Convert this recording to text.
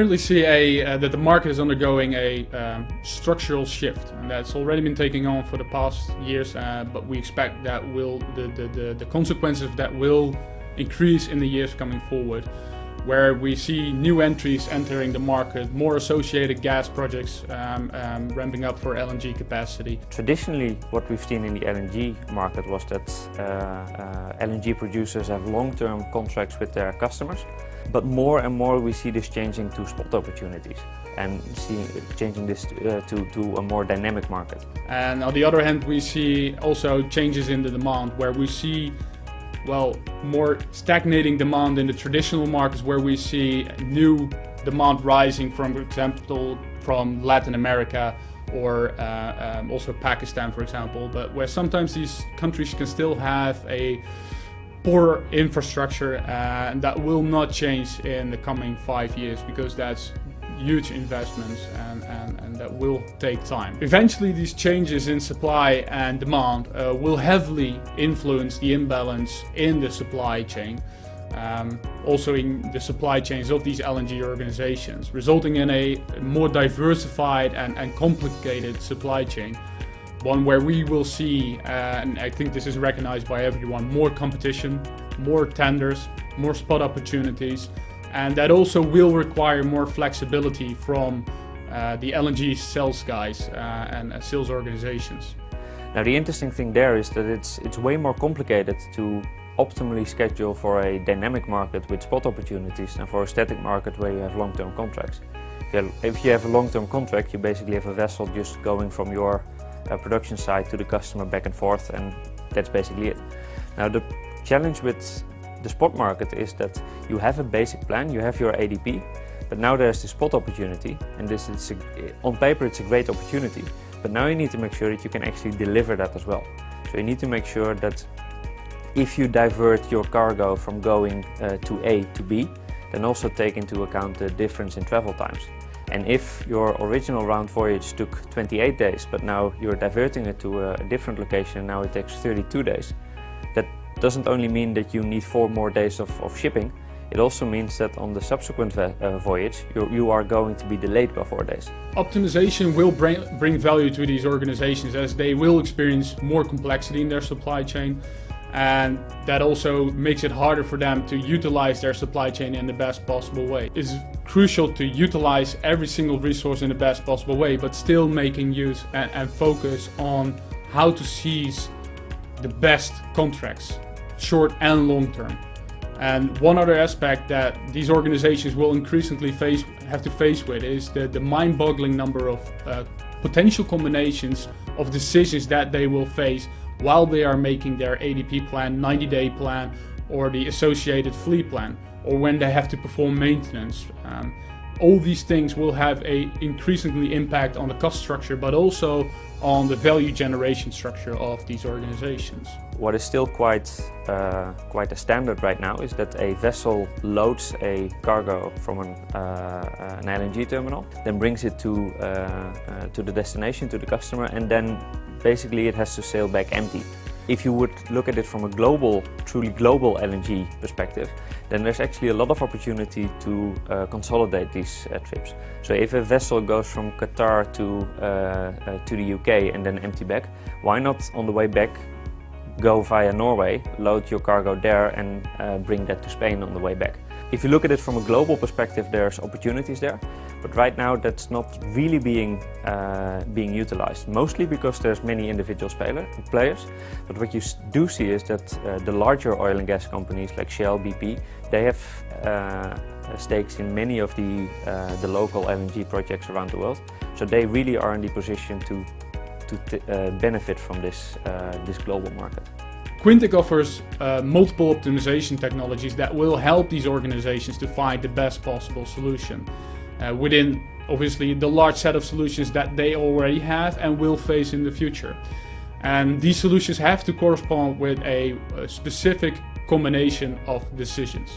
currently see that the market is undergoing a structural shift, and that's already been taking on for the past years. But we expect that the consequences of that will increase in the years coming forward, where we see new entries entering the market, more associated gas projects ramping up for LNG capacity. Traditionally, what we've seen in the LNG market was that LNG producers have long-term contracts with their customers, but more and more we see this changing to spot opportunities and changing this to a more dynamic market. And on the other hand, we see also changes in the demand, where we see more stagnating demand in the traditional markets, where we see new demand rising from, for example, from Latin America or also Pakistan, for example, but where sometimes these countries can still have a poor infrastructure, and that will not change in the coming 5 years, because that's huge investments and that will take time. Eventually, these changes in supply and demand will heavily influence the imbalance in the supply chain, also in the supply chains of these LNG organizations, resulting in a more diversified and complicated supply chain. One where we will see, and I think this is recognized by everyone, more competition, more tenders, more spot opportunities, and that also will require more flexibility from the LNG sales guys and sales organizations. Now, the interesting thing there is that it's way more complicated to optimally schedule for a dynamic market with spot opportunities than for a static market where you have long-term contracts. If you have a long-term contract, you basically have a vessel just going from your production site to the customer back and forth, and that's basically it. Now, the challenge with the spot market is that you have a basic plan, you have your ADP, but now there's the spot opportunity, and this is on paper it's a great opportunity, but now you need to make sure that you can actually deliver that as well. So you need to make sure that if you divert your cargo from going to A to B, then also take into account the difference in travel times. And if your original round voyage took 28 days, but now you're diverting it to a different location, now it takes 32 days, that doesn't only mean that you need 4 more days of shipping, it also means that on the subsequent voyage you are going to be delayed by 4 days. Optimization will bring value to these organizations, as they will experience more complexity in their supply chain, and that also makes it harder for them to utilize their supply chain in the best possible way. It's crucial to utilize every single resource in the best possible way, but still making use and focus on how to seize the best contracts, short and long term. And one other aspect that these organizations will increasingly have to face with is the mind-boggling number of potential combinations of decisions that they will face while they are making their ADP plan, 90-day plan, or the associated fleet plan, or when they have to perform maintenance. All these things will have a increasingly impact on the cost structure, but also on the value generation structure of these organizations. What is still quite a standard right now is that a vessel loads a cargo from an LNG terminal, then brings it to the destination, to the customer, and then basically it has to sail back empty. If you would look at it from a truly global LNG perspective, then there's actually a lot of opportunity to consolidate these trips. So if a vessel goes from Qatar to the UK and then empty back, why not on the way back go via Norway, load your cargo there and bring that to Spain on the way back? If you look at it from a global perspective, there's opportunities there, but right now that's not really being utilized, mostly because there's many individual players. But what you do see is that the larger oil and gas companies like Shell, BP, they have stakes in many of the local LNG projects around the world, so they really are in the position to benefit from this global market. Quintiq offers multiple optimization technologies that will help these organizations to find the best possible solution within, obviously, the large set of solutions that they already have and will face in the future. And these solutions have to correspond with a specific combination of decisions.